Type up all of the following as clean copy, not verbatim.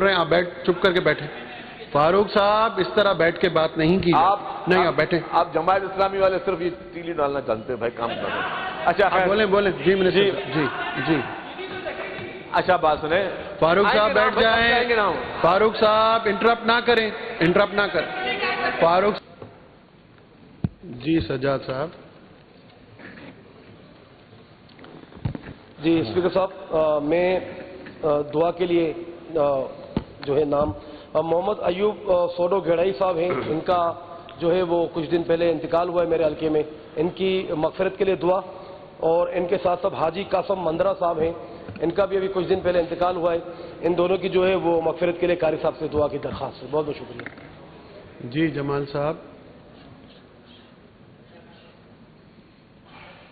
رہے ہیں, آپ چپ کر کے بیٹھیں. فاروق صاحب اس طرح بیٹھ کے بات نہیں کی. آپ بیٹھیں. آپ جماعت اسلامی والے صرف یہ تیلی ڈالنا چاہتے ہیں بھائی, کام کر رہے ہیں. اچھا بولیں جی منسٹر جی. اچھا بات سنیں, فاروق صاحب بیٹھ جائیں. فاروق صاحب انٹرپٹ نہ کریں. فاروق جی سجاد صاحب. جی اسپیکر صاحب, میں دعا کے لیے جو ہے نام محمد ایوب سوڈو گھڑائی صاحب ہیں. ان کا جو ہے وہ کچھ دن پہلے انتقال ہوا ہے میرے حلقے میں. ان کی مغفرت کے لیے دعا. اور ان کے ساتھ ساتھ حاجی قاسم مندرہ صاحب ہیں, ان کا بھی ابھی کچھ دن پہلے انتقال ہوا ہے. ان دونوں کی جو ہے وہ مغفرت کے لیے قاری صاحب سے دعا کی درخواست ہے. بہت بہت شکریہ. جی جمال صاحب.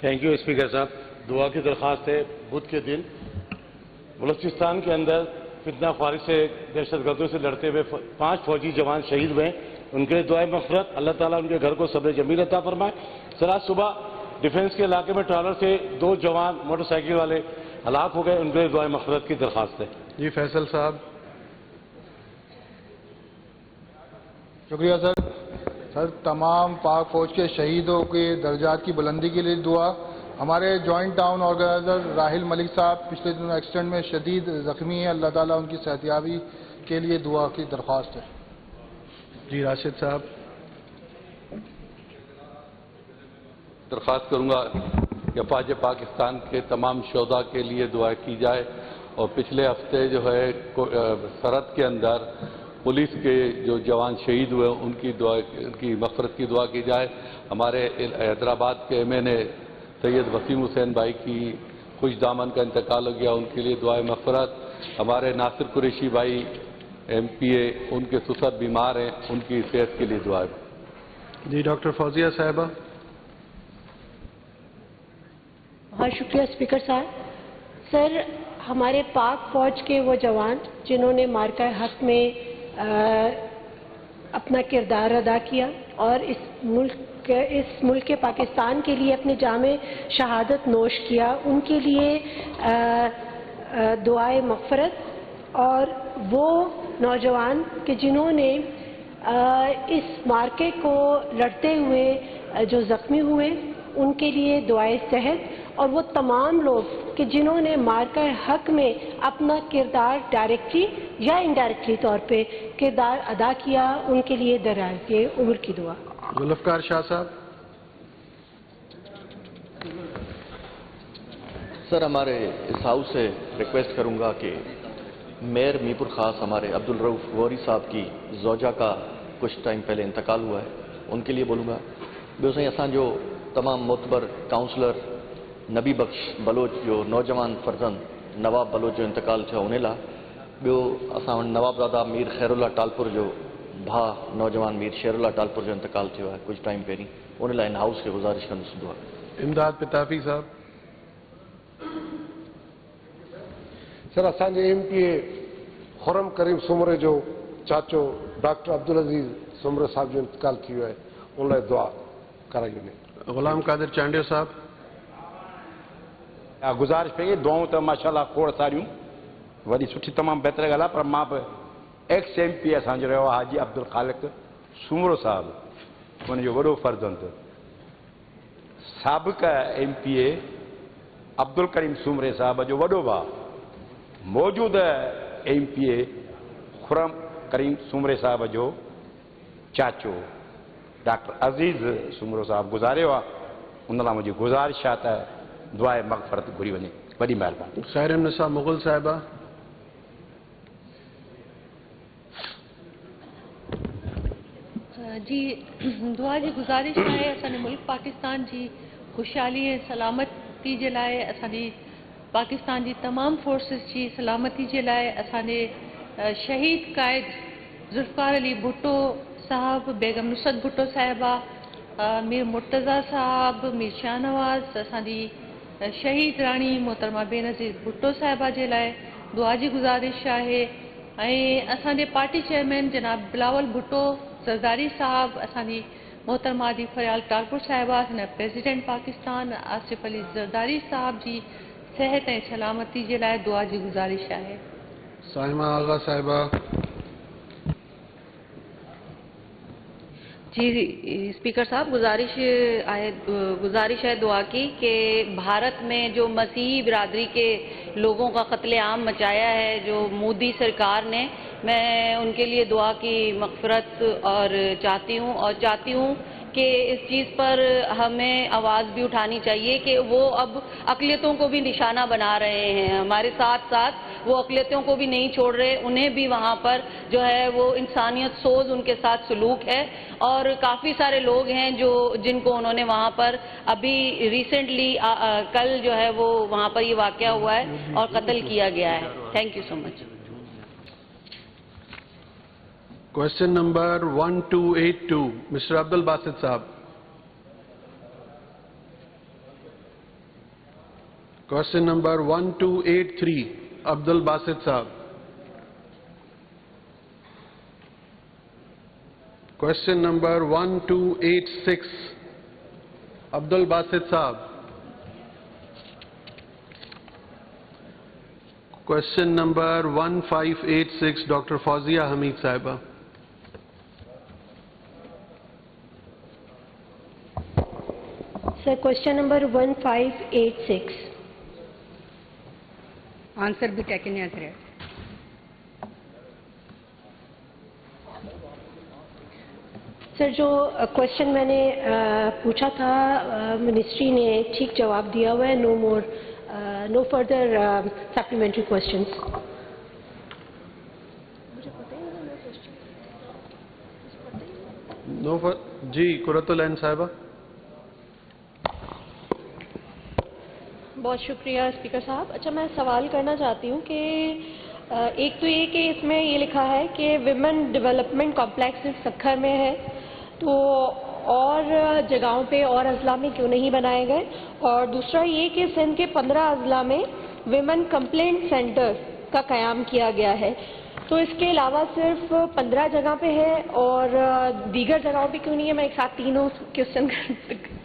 تھینک یو اسپیکر صاحب. دعا کی درخواست ہے. بدھ کے دن بلوچستان کے اندر فتنہ خواری سے دہشت گردوں سے لڑتے ہوئے 5 فوجی جوان شہید ہوئے. ان کے لیے دعائے مغفرت. اللہ تعالیٰ ان کے گھر کو صبر جمیل عطا فرمائے. سر آج صبح ڈیفنس کے علاقے میں ٹرالر سے 2 جوان موٹر سائیکل والے ہلاک ہو گئے. ان کے لیے دعائے مغفرت کی درخواست ہے. جی فیصل صاحب. شکریہ سر. تمام پاک فوج کے شہیدوں کے درجات کی بلندی کے لیے دعا. ہمارے جوائنٹ ٹاؤن آرگنائزر راحل ملک صاحب پچھلے دنوں ایکسیڈنٹ میں شدید زخمی ہیں. اللہ تعالیٰ ان کی صحتیابی کے لیے دعا کی درخواست ہے. جی راشد صاحب. درخواست کروں گا کہ افواج پاکستان کے تمام شہداء کے لیے دعا کی جائے. اور پچھلے ہفتے جو ہے سرحد کے اندر پولیس کے جو جوان شہید ہوئے ان کی مغفرت کی دعا کی جائے. ہمارے حیدرآباد کے ایم این اے سید وسیم حسین بھائی کی خوش دامن کا انتقال ہو گیا, ان کے لیے دعائے مغفرت. ہمارے ناصر قریشی بھائی ایم پی اے, ان کے سسر بیمار ہیں, ان کی صحت کے لیے دعائیں. جی ڈاکٹر فوزیہ صاحبہ. بہت شکریہ اسپیکر صاحب. سر ہمارے پاک فوج کے وہ جوان جنہوں نے مارکہ حق میں اپنا کردار ادا کیا اور اس ملک کے پاکستان کے لیے اپنے جامِ شہادت نوش کیا, ان کے لیے دعائے مغفرت. اور وہ نوجوان کہ جنہوں نے اس مارکے کو لڑتے ہوئے جو زخمی ہوئے ان کے لیے دعائے صحت. اور وہ تمام لوگ کہ جنہوں نے مارکہ حق میں اپنا کردار ڈائریکٹلی یا انڈائریکٹلی طور پہ کردار ادا کیا, ان کے لیے دراز عمر کی دعا. ذوالفقار شاہ صاحب. سر ہمارے اس ہاؤس سے ریکویسٹ کروں گا کہ میئر میپور خاص ہمارے عبدالرؤف غوری صاحب کی زوجہ کا کچھ ٹائم پہلے انتقال ہوا ہے, ان کے لیے بولوں گا. بیوسائی اساں جو تمام معتبر کاؤنسلر نبی بخش بلوچ جو نوجوان فرزند نواب بلوچ جو انتقال تھا انہیں لا. بیو اساں نواب زادہ میر خیر اللہ ٹالپور جو بھا نوجوان میر شیر اللہ ٹالپور جو انتقال تھا ہے کچھ ٹائم پہری, انہیں لا ان ہاؤس کے گزارش کرنے دعا. امداد پتافی صاحب. سر اسان ایم پی اے خرم کریم سمرے جو چاچو ڈاکٹر عبدالعزیز سمرے صاحب جو انتقال کیا ہے ان لائے دعا کرائیے. غلام قادر چانڈے صاحب. گزارش پہ دعاؤں تو ماشاء اللہ کھوڑ ساریوں وری سٹھی تمام بہتر گلا. پر ماں ایکس ایم پی اسان جو رہو حاجی عبدالخالق سمرو صاحب, ان جو وڈو فرزند سابق ایم پی اے عبدالکریم سمرے صاحب جو وڈو بھا موجود ایم پی اے خرم کریم سمرے صاحب جو چاچو ڈاکٹر عزیز سمرو صاحب گزارے ہوا, ان لا مجھے گزارش آتا ہے دعائے مغفرت گھری ونے. بڑی مہربانی. خیر النساء مغل صاحبہ. جی دعا جی گزارش ہے اصل ملک پاکستان جی خوشحالی سلامتی کے لائے, اصلی پاکستان جی تمام فورسز کی سلامتی کے لائے اصانے شہید قائد ذوالفقار علی بھٹو صاحب, بیگم نصرت بھٹو صاحبہ, میر مرتضی صاحب, میر شاہ نواز, اصلی شہید رانی محترمہ بینظیر بھٹو صاحبہ کے لائے دعا کی گزارش ہے. اصانے پارٹی چیئرمین جناب بلاول بھٹو زرداری صاحب, اصلی محترمہ دی فریال ٹالپور صاحبہ, پریزیڈنٹ پاکستان آصف علی زرداری صاحب کی صحت سلامتی کے لائے دعا کی گزارش ہے. साइमा आगा साहिबा। जी स्पीकर साहब, गुजारिश है दुआ की कि भारत में जो मसीही बिरादरी के लोगों का कत्लेआम मचाया है जो मोदी सरकार ने, मैं उनके लिए दुआ की मग़फ़िरत और चाहती हूँ कि इस चीज़ पर हमें आवाज़ भी उठानी चाहिए कि वो अब अक़लियतों को भी निशाना बना रहे हैं, हमारे साथ साथ वो अक़लियतों को भी नहीं छोड़ रहे, उन्हें भी वहाँ पर जो है वो इंसानियत सोज उनके साथ सलूक है। और काफ़ी सारे लोग हैं जिनको उन्होंने वहाँ पर अभी रिसेंटली कल जो है वो वहाँ पर ये वाक़या हुआ है और कत्ल किया गया है। Thank you so much. Question number 1282 mister Abdul Basit साहब। क्वेश्चन नंबर 1283 अब्दुल बासित साहब। क्वेश्चन नंबर 1286 अब्दुल बासित साहब। Question number 1586 doctor Fauzia Hameed साहिबा। Sir, question number 1586। Answer be taken as read. Sir, जो क्वेश्चन मैंने पूछा था मिनिस्ट्री ने ठीक जवाब दिया हुआ है। No further supplementary questions. जी कुरतुल ऐन साहिबा। बहुत शुक्रिया स्पीकर साहब। अच्छा, मैं सवाल करना चाहती हूँ कि एक तो ये कि इसमें ये लिखा है कि विमेन डेवलपमेंट कॉम्प्लेक्स सक्खर में है, तो और जगहों पे और अजला में क्यों नहीं बनाए गए? और दूसरा ये कि सिंध के 15 अजला में विमेन कंप्लेंट सेंटर का क़याम किया गया है, तो इसके अलावा सिर्फ 15 जगह पे है और दीगर जगहों पे क्यों नहीं है? मैं एक साथ तीनों क्वेश्चन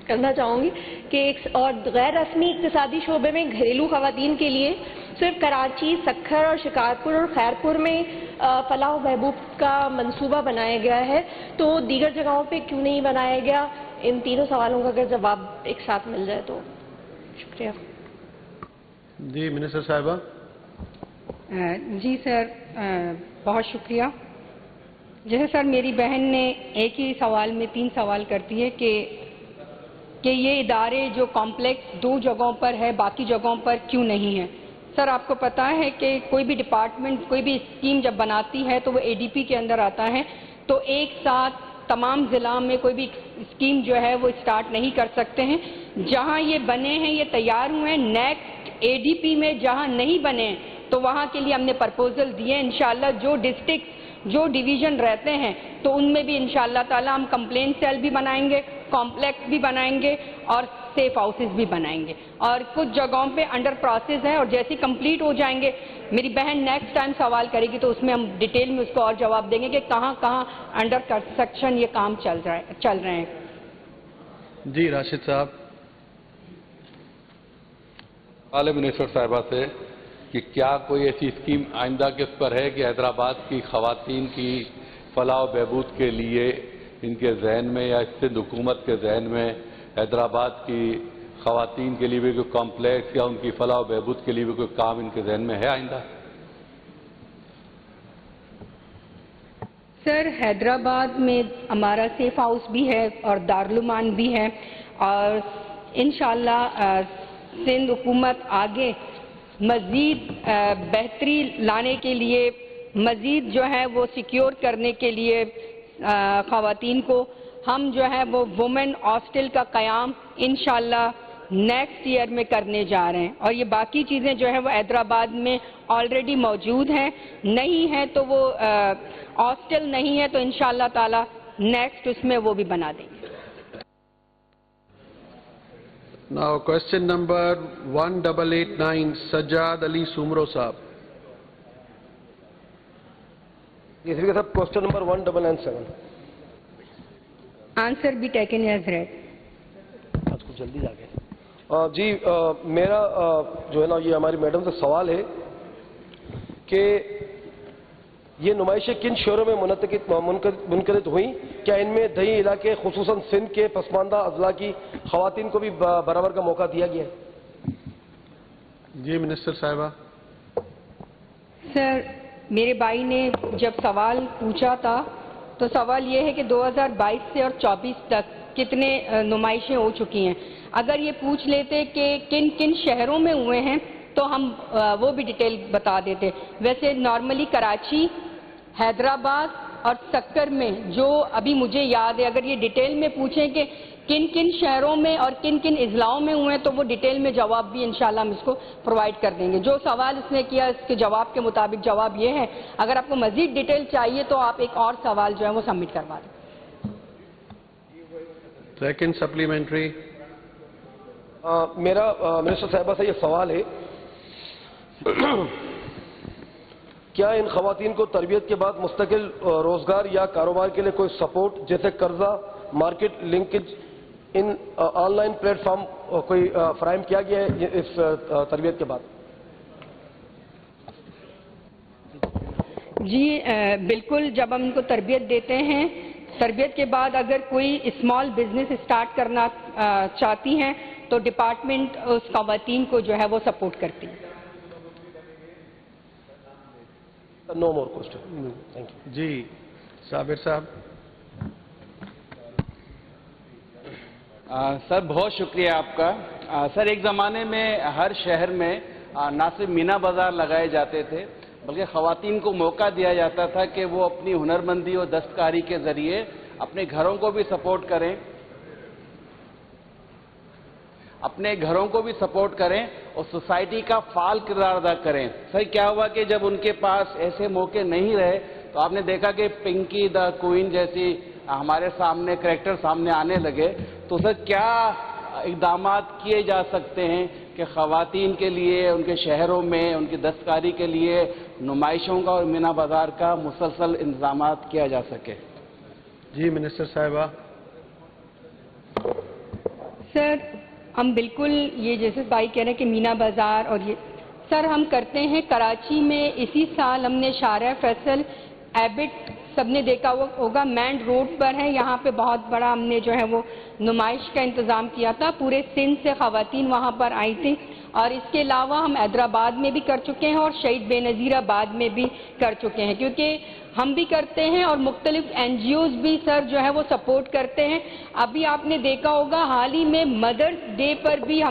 करना चाहूँगी कि और गैर रस्मी इक़्तिसादी शोबे में घरेलू ख़वातीन के लिए सिर्फ कराची, सक्खर और शिकारपुर और खैरपुर में फलाह व बहबूब का मंसूबा बनाया गया है, तो दीगर जगहों पे क्यों नहीं बनाया गया? इन तीनों सवालों का अगर जवाब एक साथ मिल जाए तो शुक्रिया। जी मिनिस्टर साहिबा। जी सर, बहुत शुक्रिया। जैसे सर मेरी बहन ने एक ही सवाल में 3 सवाल करती है कि ये इदारे जो कॉम्प्लेक्स 2 जगहों पर है बाकी जगहों पर क्यों नहीं है। सर आपको पता है कि कोई भी डिपार्टमेंट कोई भी स्कीम जब बनाती है तो वो एडीपी के अंदर आता है, तो एक साथ तमाम ज़िला में कोई भी स्कीम जो है वो स्टार्ट नहीं कर सकते हैं। जहां ये बने हैं, ये तैयार हुए हैं, नेक्स्ट एडीपी में जहां नहीं बने हैं तो वहां के लिए हमने प्रपोजल दिए। इंशाल्लाह जो डिस्ट्रिक्ट जो डिवीज़न रहते हैं तो उनमें भी इंशाल्लाह ताला हम कंप्लेंट सेल भी बनाएंगे, कॉम्प्लेक्स भी बनाएंगे और सेफ हाउसेस भी बनाएंगे, और कुछ जगहों पे अंडर प्रोसेस है और जैसे कंप्लीट हो जाएंगे मेरी बहन नेक्स्ट टाइम सवाल करेगी तो उसमें हम डिटेल में उसको और जवाब देंगे कि कहाँ कहाँ अंडर कंस्ट्रक्शन ये काम चल रहे हैं। जी राशिद साहब। आले मिनिस्टर साहिबा से कि क्या कोई ऐसी स्कीम आइंदा के उस पर है कि हैदराबाद की ख़वातीन की फलाह व बहबूद के लिए इनके जहन में या सिंध हुकूमत के जहन में हैदराबाद की ख़वातीन के लिए भी कोई कॉम्प्लेक्स या उनकी फलाह व बहबूद के लिए भी कोई काम इनके जहन में है आइंदा? सर हैदराबाद में हमारा सेफ हाउस भी है और दारुलमान भी है, और इंशाअल्लाह सिंध हुकूमत आगे मज़ीद बेहतरी लाने के लिए, मज़ीद जो है वो सिक्योर करने के लिए ख़वातीन को हम जो है वो वुमेन हॉस्टल का क़याम इंशाअल्लाह नेक्स्ट ईयर में करने जा रहे हैं। और ये बाकी चीज़ें जो है वो हैदराबाद में ऑलरेडी मौजूद हैं, नहीं है तो वो हॉस्टल नहीं है तो इंशाअल्लाह ताला नेक्स्ट उसमें वो भी बना देंगे। Now question number 1889 Sajjad Ali Soomro sahab. जी speaker sahab, question number 1897। Answer be taken as read. आज कुछ जल्दी आ गए। मेरा जो है ना ये हमारी मैडम से सवाल है कि ये नुमाइशें किन शहरों में मुनक़िद हुई? क्या इनमें दही इलाके खुसूसन सिंध के पसमानदा अजला की खवातीन को भी बराबर का मौका दिया गया है? जी मिनिस्टर साहिबा। सर, मेरे भाई ने जब सवाल पूछा था तो सवाल ये है कि 2022 से और 24 तक कितने नुमाइशें हो चुकी हैं। अगर ये पूछ लेते कि किन किन शहरों में हुए हैं तो हम वो भी डिटेल बता देते। वैसे नॉर्मली कराची, हैदराबाद और सक्कर में जो अभी मुझे याद है, अगर ये डिटेल में पूछें कि किन किन शहरों में और किन किन इजलाओं में हुए हैं तो वो डिटेल में जवाब भी इंशाल्लाह हम इसको प्रोवाइड कर देंगे। जो सवाल इसने किया इसके जवाब के मुताबिक जवाब ये है। अगर आपको मजीद डिटेल चाहिए तो आप एक और सवाल जो है वो सबमिट करवा दें। Second supplementary. मेरा मिनिस्टर साहिबा से ये सवाल है, क्या इन खवातीन को तरबियत के बाद मुस्तकिल रोजगार या कारोबार के लिए कोई सपोर्ट जैसे कर्जा, मार्केट लिंकेज, इन ऑनलाइन प्लेटफॉर्म कोई फराहम किया गया है इस तरबियत के बाद? जी बिल्कुल, जब हम इनको तरबियत देते हैं, तरबियत के बाद अगर कोई स्मॉल बिजनेस स्टार्ट करना चाहती हैं तो डिपार्टमेंट उस खवातीन को जो है वो सपोर्ट करती है। No more question, thank you. जी साबिर साहब। सर बहुत शुक्रिया आपका। सर एक ज़माने में हर शहर में ना सिर्फ मीना बाज़ार लगाए जाते थे बल्कि ख़वातीन को मौका दिया जाता था कि वो अपनी हुनरमंदी और दस्तकारी के ज़रिए अपने घरों को भी सपोर्ट करें, और सोसाइटी का फाल किरदार अदा करें। सर क्या हुआ कि जब उनके पास ऐसे मौके नहीं रहे तो आपने देखा कि पिंकी द क्वीन जैसी हमारे सामने कैरेक्टर सामने आने लगे। तो सर क्या इक़दामात किए जा सकते हैं कि ख़वातीन के लिए उनके शहरों में उनकी दस्तकारी के लिए नुमाइशों का और मीना बाज़ार का मुसलसल इंतज़ामात किया जा सके? जी मिनिस्टर साहिबा। सर हम बिल्कुल ये जैसे भाई कह रहे हैं कि मीना बाज़ार और ये सर हम करते हैं। कराची में इसी साल हमने शारा फैसल, एबिट सबने देखा होगा मैन रोड पर है, यहाँ पे बहुत बड़ा हमने जो है वो नुमाइश का इंतज़ाम किया था। पूरे सिंध से ख़वातीन वहाँ पर आई थी और इसके अलावा हम हैदराबाद में भी कर चुके हैं और शहीद बेनज़ीराबाद में भी कर चुके हैं, क्योंकि हम भी करते हैं और मुख्तलिफ NGOs भी सर जो है वो सपोर्ट करते हैं। अभी आपने देखा होगा हाल ही में मदर्स डे पर भी हम